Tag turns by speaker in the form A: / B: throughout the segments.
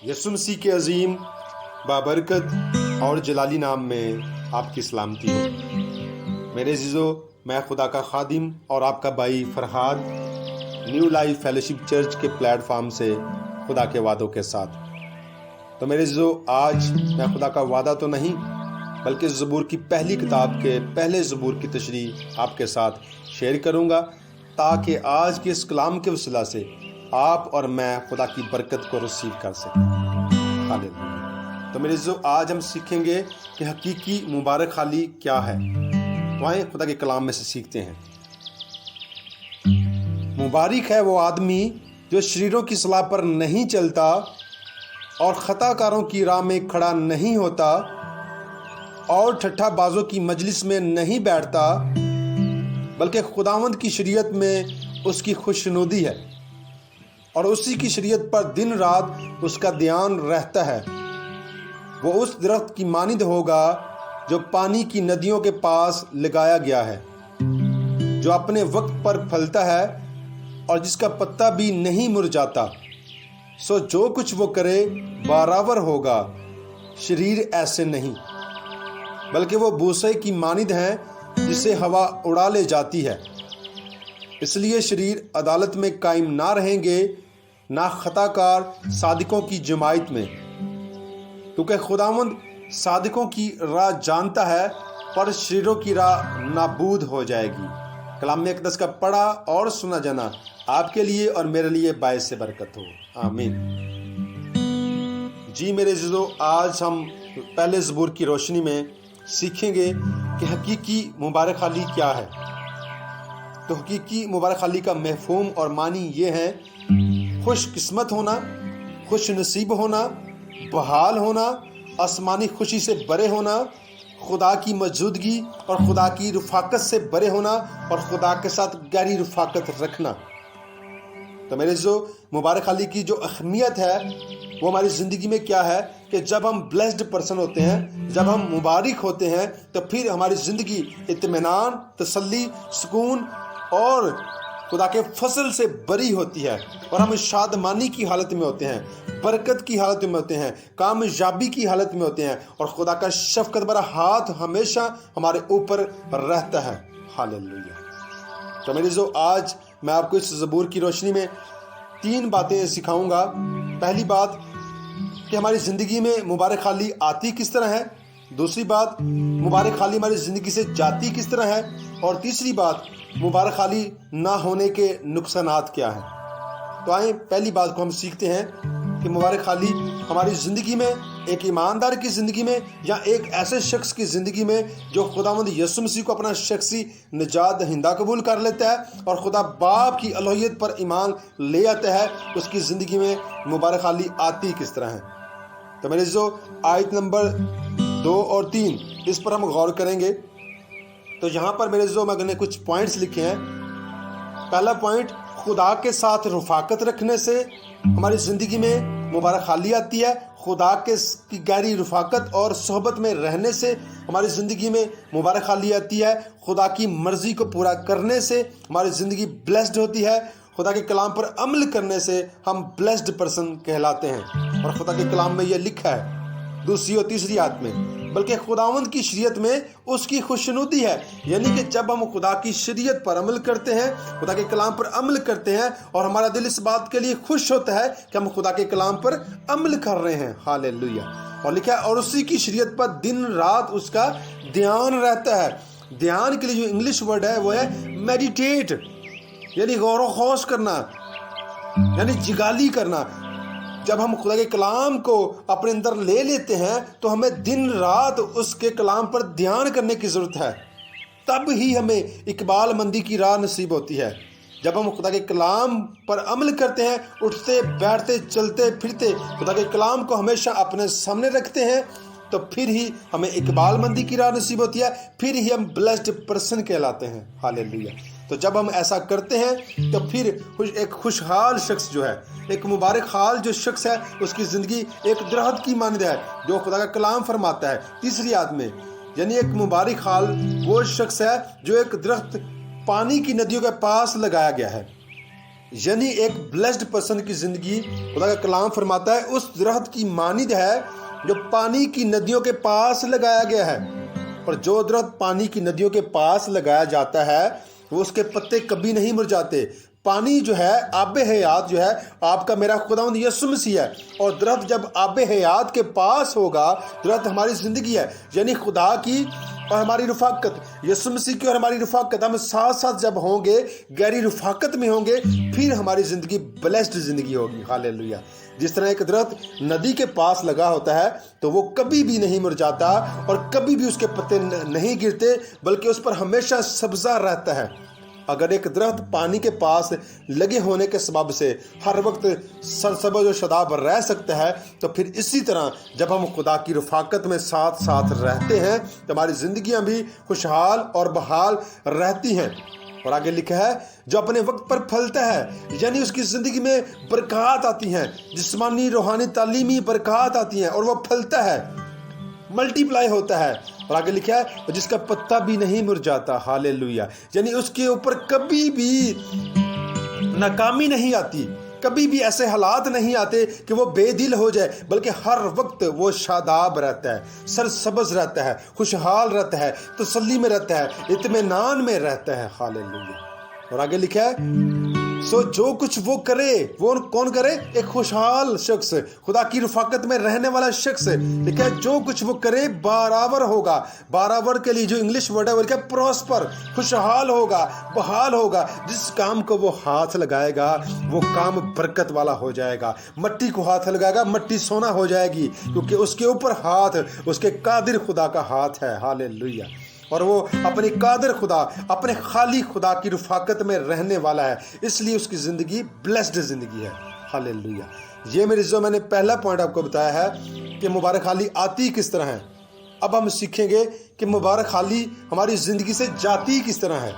A: یسوع مسیح کے عظیم بابرکت اور جلالی نام میں آپ کی سلامتی ہو۔ میرے عزیزو، میں خدا کا خادم اور آپ کا بھائی Farhad new life fellowship church کے پلیٹ فارم سے خدا کے وعدوں کے ساتھ۔ تو میرے عزیزو، آج میں خدا کا وعدہ تو نہیں بلکہ زبور کی پہلی کتاب کے پہلے زبور کی تشریح آپ کے ساتھ شیئر کروں گا، تاکہ آج کے اس کلام کے وسیلہ سے آپ اور میں خدا کی برکت کو ریسیو کر سکیں۔ ہاللیلویہ۔ تو میرے عزیزو، آج ہم سیکھیں گے کہ حقیقی مبارک حالی کیا ہے۔ تو آئیں خدا کے کلام میں سے سیکھتے ہیں۔ مبارک ہے وہ آدمی جو شریروں کی صلاح پر نہیں چلتا اور خطا کاروں کی راہ میں کھڑا نہیں ہوتا اور ٹھٹھا بازوں کی مجلس میں نہیں بیٹھتا، بلکہ خداوند کی شریعت میں اس کی خوشنودی ہے اور اسی کی شریعت پر دن رات اس کا دھیان رہتا ہے۔ وہ اس درخت کی مانند ہوگا جو پانی کی ندیوں کے پاس لگایا گیا ہے، جو اپنے وقت پر پھلتا ہے اور جس کا پتا بھی نہیں مرجھاتا۔ سو جو کچھ وہ کرے برابر ہوگا۔ شریر ایسے نہیں، بلکہ وہ بوسے کی مانند ہیں جسے ہوا اڑا لے جاتی ہے۔ اس لیے شریر عدالت میں قائم نہ رہیں گے، نہ خطا کار صادقوں کی جماعت میں، کیونکہ خداوند صادقوں کی راہ جانتا ہے پر شریروں کی راہ نابود ہو جائے گی۔ کلام اقدس کا پڑھا اور سنا جانا آپ کے لیے اور میرے لیے باعث برکت ہو، آمین۔ جی میرے عزیزو، آج ہم پہلے زبور کی روشنی میں سیکھیں گے کہ حقیقی مبارک حالی کیا ہے۔ تو حقیقی مبارک حالی کا مفہوم اور معنی یہ ہے: خوش قسمت ہونا، خوش نصیب ہونا، بحال ہونا، آسمانی خوشی سے بھرے ہونا، خدا کی موجودگی اور خدا کی رفاقت سے بھرے ہونا اور خدا کے ساتھ گہری رفاقت رکھنا۔ تو میرے جو مبارک حالی کی جو اہمیت ہے وہ ہماری زندگی میں کیا ہے کہ جب ہم بلیسڈ پرسن ہوتے ہیں، جب ہم مبارک ہوتے ہیں، تو پھر ہماری زندگی اطمینان، تسلی، سکون اور خدا کے فضل سے بری ہوتی ہے، اور ہم شادمانی کی حالت میں ہوتے ہیں، برکت کی حالت میں ہوتے ہیں، کامیابی کی حالت میں ہوتے ہیں، اور خدا کا شفقت بھرا ہاتھ ہمیشہ ہمارے اوپر رہتا ہے۔ ہاللیلویہ۔ تو میرے جو آج میں آپ کو اس زبور کی روشنی میں 3 باتیں سکھاؤں گا۔ پہلی بات کہ ہماری زندگی میں مبارک حالی آتی کس طرح ہے، دوسری بات مبارک حالی ہماری زندگی سے جاتی کس طرح ہے، اور تیسری بات مبارک حالی نہ ہونے کے نقصانات کیا ہیں۔ تو آئیں پہلی بات کو ہم سیکھتے ہیں کہ مبارک حالی ہماری زندگی میں، ایک ایماندار کی زندگی میں یا ایک ایسے شخص کی زندگی میں جو خداوند یسوع مسیح کو اپنا شخصی نجات دہندہ قبول کر لیتا ہے اور خدا باپ کی الوہیت پر ایمان لے آتا ہے، اس کی زندگی میں مبارک حالی آتی کس طرح ہے۔ تو میرے جو آیت نمبر 2 اور 3 اس پر ہم غور کریں گے۔ تو یہاں پر میرے جو میں نے کچھ پوائنٹس لکھے ہیں۔ پہلا پوائنٹ، خدا کے ساتھ رفاقت رکھنے سے ہماری زندگی میں مبارک حالی آتی ہے۔ خدا کی گہری رفاقت اور صحبت میں رہنے سے ہماری زندگی میں مبارک حالی آتی ہے۔ خدا کی مرضی کو پورا کرنے سے ہماری زندگی بلیسڈ ہوتی ہے۔ خدا کے کلام پر عمل کرنے سے ہم بلیسڈ پرسن کہلاتے ہیں، اور خدا کے کلام میں یہ لکھا ہے دوسری اور تیسری آیت میں، بلکہ خداوند کی شریعت میں اس کی خوشنودی ہے۔ یعنی کہ جب ہم خدا کی شریعت پر عمل کرتے ہیں، خدا کے کلام پر عمل کرتے ہیں، اور ہمارا دل اس بات کے لیے خوش ہوتا ہے کہ ہم خدا کے کلام پر عمل کر رہے ہیں۔ ہاللیلویہ۔ اور لکھا ہے اور اسی کی شریعت پر دن رات اس کا دھیان رہتا ہے۔ دھیان کے لیے جو انگلش ورڈ ہے وہ ہے میڈیٹیٹ، یعنی غور و خوض کرنا، یعنی جگالی کرنا۔ جب ہم خدا کے کلام کو اپنے اندر لے لیتے ہیں تو ہمیں دن رات اس کے کلام پر دھیان کرنے کی ضرورت ہے، تب ہی ہمیں اقبال مندی کی راہ نصیب ہوتی ہے۔ جب ہم خدا کے کلام پر عمل کرتے ہیں، اٹھتے بیٹھتے چلتے پھرتے خدا کے کلام کو ہمیشہ اپنے سامنے رکھتے ہیں، تو پھر ہی ہمیں اقبال مندی کی راہ نصیب ہوتی ہے، پھر ہی ہم بلیسڈ پرسن کہلاتے ہیں۔ ہاللیلویہ۔ تو جب ہم ایسا کرتے ہیں تو پھر ایک خوشحال شخص جو ہے، ایک مبارک حال جو شخص ہے، اس کی زندگی ایک درخت کی مانند ہے جو خدا کا کلام فرماتا ہے تیسری آیت میں۔ یعنی ایک مبارک حال وہ شخص ہے جو ایک درخت پانی کی ندیوں کے پاس لگایا گیا ہے، یعنی ایک بلیسڈ پرسن کی زندگی خدا کا کلام فرماتا ہے اس درخت کی مانند ہے جو پانی کی ندیوں کے پاس لگایا گیا ہے. اور جو درخت پانی کی ندیوں کے پاس لگایا جاتا ہے وہ اس کے پتے کبھی نہیں مرجھاتے. پانی جو ہے آب حیات جو ہے آپ کا میرا خداوند یسوع مسیح ہے. اور درخت جب آب حیات کے پاس ہوگا، درخت ہماری زندگی ہے، یعنی خدا کی اور ہماری رفاقت، یسوع مسیح کی اور ہماری رفاقت، ہم ساتھ ساتھ جب ہوں گے، گہری رفاقت میں ہوں گے، پھر ہماری زندگی بلیسڈ زندگی ہوگی. ہاللیلویہ. جس طرح ایک درخت ندی کے پاس لگا ہوتا ہے تو وہ کبھی بھی نہیں مرجھاتا اور کبھی بھی اس کے پتے نہیں گرتے، بلکہ اس پر ہمیشہ سبزہ رہتا ہے. اگر ایک درخت پانی کے پاس لگے ہونے کے سبب سے ہر وقت سرسبز و شاداب رہ سکتا ہے، تو پھر اسی طرح جب ہم خدا کی رفاقت میں ساتھ ساتھ رہتے ہیں تو ہماری زندگیاں بھی خوشحال اور بحال رہتی ہیں. اور آگے لکھا ہے جو اپنے وقت پر پھلتا ہے، یعنی اس کی زندگی میں برکات آتی ہیں، جسمانی روحانی تعلیمی برکات آتی ہیں اور وہ پھلتا ہے، ملٹی پلائی ہوتا ہے. اور آگے لکھا ہے جس کا پتا بھی نہیں مرجھاتا. ہاللیلویہ. یعنی اس کے اوپر کبھی بھی ناکامی نہیں آتی، کبھی بھی ایسے حالات نہیں آتے کہ وہ بے دل ہو جائے، بلکہ ہر وقت وہ شاداب رہتا ہے، سرسبز رہتا ہے، خوشحال رہتا ہے، تسلی میں رہتا ہے، اطمینان میں رہتا ہے. ہاللیلویہ. اور آگے لکھا ہے سو جو کچھ وہ کرے، وہ کون کرے؟ ایک خوشحال شخص، خدا کی رفاقت میں رہنے والا شخص. لکھا ہے جو کچھ وہ کرے برابر ہوگا. برابر کے لیے جو انگلش ورڈ ہے وہ لکھا ہے پروسپر، خوشحال ہوگا، بحال ہوگا. جس کام کو وہ ہاتھ لگائے گا وہ کام برکت والا ہو جائے گا. مٹی کو ہاتھ لگائے گا، مٹی سونا ہو جائے گی، کیونکہ اس کے اوپر ہاتھ اس کے قادر خدا کا ہاتھ ہے. ہاللیلویہ. اور وہ اپنی قادر خدا، اپنے خالی خدا کی رفاقت میں رہنے والا ہے، اس لیے اس کی زندگی بلیسڈ زندگی ہے. ہاللیلویہ. یہ میری جو میں نے پہلا پوائنٹ آپ کو بتایا ہے کہ مبارک حالی آتی کس طرح ہے. اب ہم سیکھیں گے کہ مبارک حالی ہماری زندگی سے جاتی کس طرح ہے.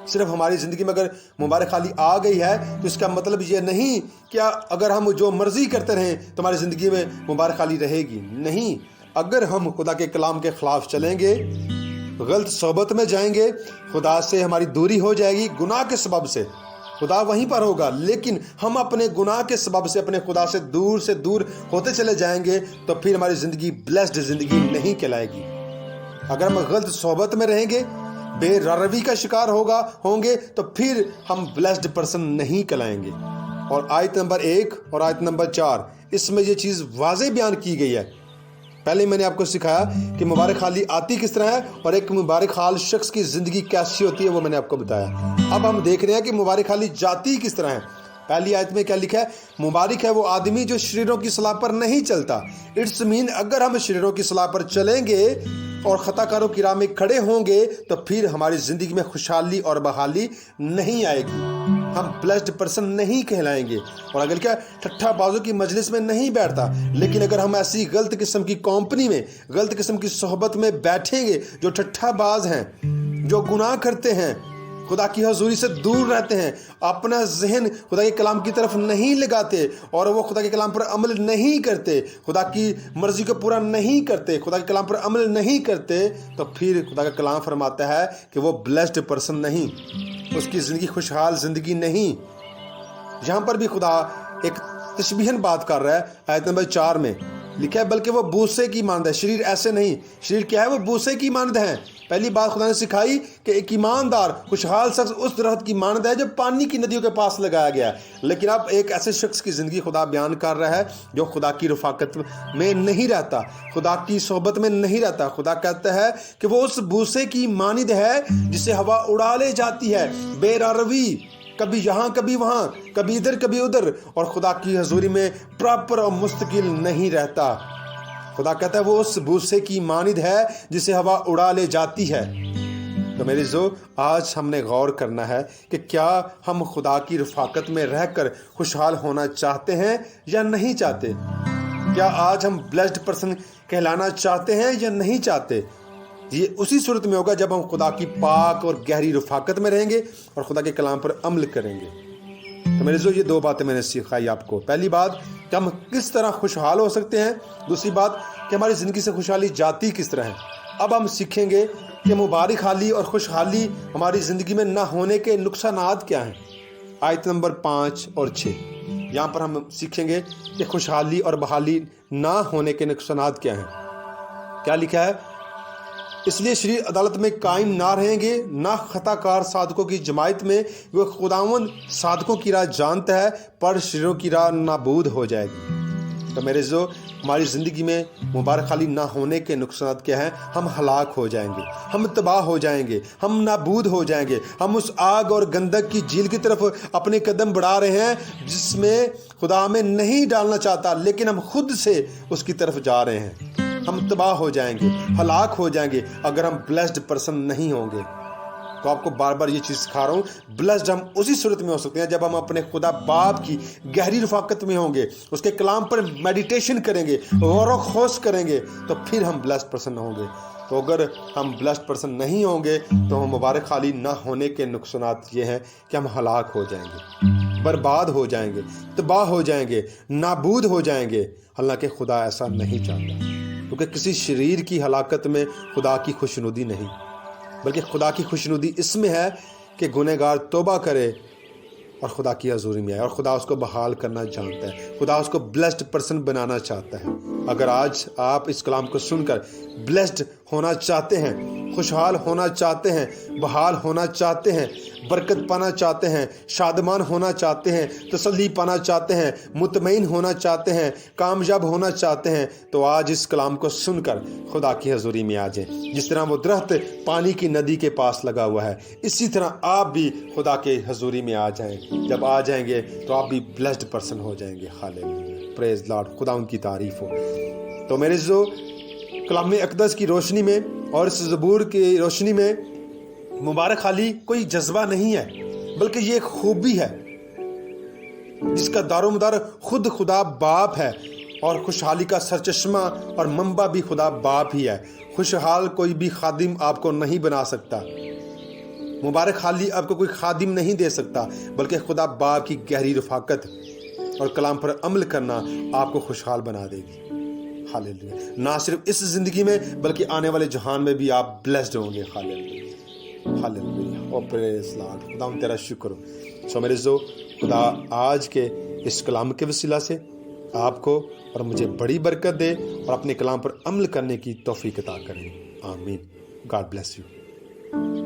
A: صرف ہماری زندگی میں اگر مبارک حالی آ گئی ہے تو اس کا مطلب یہ نہیں کہ اگر ہم جو مرضی کرتے رہیں تو ہماری زندگی میں مبارک حالی رہے گی. نہیں، اگر ہم خدا کے کلام کے خلاف چلیں گے، غلط صحبت میں جائیں گے، خدا سے ہماری دوری ہو جائے گی. گناہ کے سبب سے خدا وہیں پر ہوگا، لیکن ہم اپنے گناہ کے سبب سے اپنے خدا سے دور ہوتے چلے جائیں گے تو پھر ہماری زندگی بلیسڈ زندگی نہیں کہلائے گی. اگر ہم غلط صحبت میں رہیں گے، بے روی کا شکار ہوں گے تو پھر ہم بلیسڈ پرسن نہیں کہلائیں گے. اور آیت نمبر 1 اور آیت نمبر 4 اس میں یہ چیز واضح بیان کی گئی ہے. پہلے میں نے آپ کو سکھایا کہ مبارک حالی آتی کس طرح ہے اور ایک مبارک حال شخص کی زندگی کیسی ہوتی ہے، وہ میں نے آپ کو بتایا. اب ہم دیکھ رہے ہیں کہ مبارک حالی جاتی کس طرح ہے. پہلی آیت میں کیا لکھا ہے؟ مبارک ہے وہ آدمی جو شریروں کی صلاح پر نہیں چلتا. اٹس مین اگر ہم شریروں کی صلاح پر چلیں گے اور خطا کاروں کی راہ میں کھڑے ہوں گے تو پھر ہماری زندگی میں خوشحالی اور بحالی نہیں آئے گی، ہم بلیسڈ پرسن نہیں کہلائیں گے. اور اگر کیا ٹھٹھا بازوں کی مجلس میں نہیں بیٹھتا، لیکن اگر ہم ایسی غلط قسم کی کمپنی میں، غلط قسم کی صحبت میں بیٹھیں گے، جو ٹھٹھا باز ہیں، جو گناہ کرتے ہیں، خدا کی حضوری سے دور رہتے ہیں، اپنا ذہن خدا کے کلام کی طرف نہیں لگاتے اور وہ خدا کے کلام پر عمل نہیں کرتے، خدا کی مرضی کو پورا نہیں کرتے، خدا کے کلام پر عمل نہیں کرتے، تو پھر خدا کا کلام فرماتا ہے کہ وہ بلیسڈ پرسن نہیں، اس کی زندگی خوشحال زندگی نہیں. یہاں پر بھی خدا ایک تشبیہن بات کر رہا ہے. آیت نمبر 4 میں لکھا ہے بلکہ وہ بوسے کی مانند ہے. شریر ایسے نہیں، شریر کیا ہے؟ وہ بوسے کی مانند ہے. پہلی بات خدا نے سکھائی کہ ایک ایماندار خوشحال شخص اس درخت کی مانند ہے جو پانی کی ندیوں کے پاس لگایا گیا ہے. لیکن اب ایک ایسے شخص کی زندگی خدا بیان کر رہا ہے جو خدا کی رفاقت میں نہیں رہتا، خدا کی صحبت میں نہیں رہتا. خدا کہتا ہے کہ وہ اس بوسے کی مانند ہے جسے ہوا اڑا لے جاتی ہے، بے روی، کبھی یہاں کبھی وہاں، کبھی ادھر کبھی ادھر، اور خدا کی حضوری میں پراپر اور مستقل نہیں رہتا. خدا کہتا ہے وہ اس بوسے کی مانند ہے جسے ہوا اڑا لے جاتی ہے. تو میری آج ہم نے غور کرنا ہے کہ کیا ہم خدا کی رفاقت میں رہ کر خوشحال ہونا چاہتے ہیں یا نہیں چاہتے؟ کیا آج ہم بلیسڈ پرسن کہلانا چاہتے ہیں یا نہیں چاہتے؟ یہ اسی صورت میں ہوگا جب ہم خدا کی پاک اور گہری رفاقت میں رہیں گے اور خدا کے کلام پر عمل کریں گے. تو میرے یہ 2 باتیں میں نے سکھائی آپ کو. پہلی بات کہ ہم کس طرح خوشحال ہو سکتے ہیں، دوسری بات کہ ہماری زندگی سے خوشحالی جاتی کس طرح ہے. اب ہم سیکھیں گے کہ مبارک حالی اور خوشحالی ہماری زندگی میں نہ ہونے کے نقصانات کیا ہیں. آیت نمبر 5 اور 6، یہاں پر ہم سیکھیں گے کہ خوشحالی اور بحالی نہ ہونے کے نقصانات کیا ہیں۔ کیا لکھا ہے؟ اس لیے شریر عدالت میں قائم نہ رہیں گے، نہ خطا کار صادقوں کی جماعت میں، وہ خداوند صادقوں کی راہ جانتا ہے پر شریروں کی راہ نابود ہو جائے گی۔ تو میرے جو ہماری زندگی میں مبارک حالی نہ ہونے کے نقصانات کیا ہیں؟ ہم ہلاک ہو جائیں گے، ہم تباہ ہو جائیں گے، ہم نابود ہو جائیں گے، ہم اس آگ اور گندک کی جھیل کی طرف اپنے قدم بڑھا رہے ہیں جس میں خدا ہمیں نہیں ڈالنا چاہتا، لیکن ہم خود سے اس کی طرف جا رہے ہیں۔ ہم تباہ ہو جائیں گے، ہلاک ہو جائیں گے اگر ہم بلیسڈ پرسن نہیں ہوں گے۔ تو آپ کو بار بار یہ چیز سکھا رہا ہوں، بلیسڈ ہم اسی صورت میں ہو سکتے ہیں جب ہم اپنے خدا باپ کی گہری رفاقت میں ہوں گے، اس کے کلام پر میڈیٹیشن کریں گے، غور و خوض کریں گے، تو پھر ہم بلیسڈ پرسن ہوں گے۔ تو اگر ہم بلیسڈ پرسن نہیں ہوں گے تو ہم مبارک حالی نہ ہونے کے نقصانات یہ ہیں کہ ہم ہلاک ہو جائیں گے، برباد ہو جائیں گے، تباہ ہو جائیں گے، نابود ہو جائیں گے۔ حالانکہ خدا ایسا نہیں چاہتا، کیونکہ کسی شریر کی ہلاکت میں خدا کی خوشنودی نہیں، بلکہ خدا کی خوشنودی اس میں ہے کہ گنہگار توبہ کرے اور خدا کی حضوری میں آئے، اور خدا اس کو بحال کرنا جانتا ہے، خدا اس کو بلیسڈ پرسن بنانا چاہتا ہے۔ اگر آج آپ اس کلام کو سن کر بلیسڈ ہونا چاہتے ہیں، خوشحال ہونا چاہتے ہیں، بحال ہونا چاہتے ہیں، برکت پانا چاہتے ہیں، شادمان ہونا چاہتے ہیں، تسلی پانا چاہتے ہیں، مطمئن ہونا چاہتے ہیں، کامیاب ہونا چاہتے ہیں، تو آج اس کلام کو سن کر خدا کی حضوری میں آ جائیں۔ جس طرح وہ درخت پانی کی ندی کے پاس لگا ہوا ہے، اسی طرح آپ بھی خدا کے حضوری میں آ جائیں۔ جب آ جائیں گے تو آپ بھی بلیسڈ پرسن ہو جائیں گے۔ ہاللیلویہ، پریز لارڈ، خدا ان کی تعریف ہو۔ تو میرے جو کلام اقدس کی روشنی میں اور اس زبور کی روشنی میں مبارک حالی کوئی جذبہ نہیں ہے، بلکہ یہ ایک خوبی ہے جس کا دار و مدار خود خدا باپ ہے، اور خوشحالی کا سرچشمہ اور منبع بھی خدا باپ ہی ہے۔ خوشحال کوئی بھی خادم آپ کو نہیں بنا سکتا، مبارک حالی آپ کو کوئی خادم نہیں دے سکتا، بلکہ خدا باپ کی گہری رفاقت اور کلام پر عمل کرنا آپ کو خوشحال بنا دے گی۔ ہاللیلویہ، نہ صرف اس زندگی میں بلکہ آنے والے جہان میں بھی آپ بلیسڈ ہوں گے۔ ہاللیلویہ، ہاللیلویہ، او پریز لارڈ، خدا تیرا شکر ہو۔ سو میرے جو خدا آج کے اس کلام کے وسیلہ سے آپ کو اور مجھے بڑی برکت دے اور اپنے کلام پر عمل کرنے کی توفیق عطا کرے۔ آمین۔ God bless you.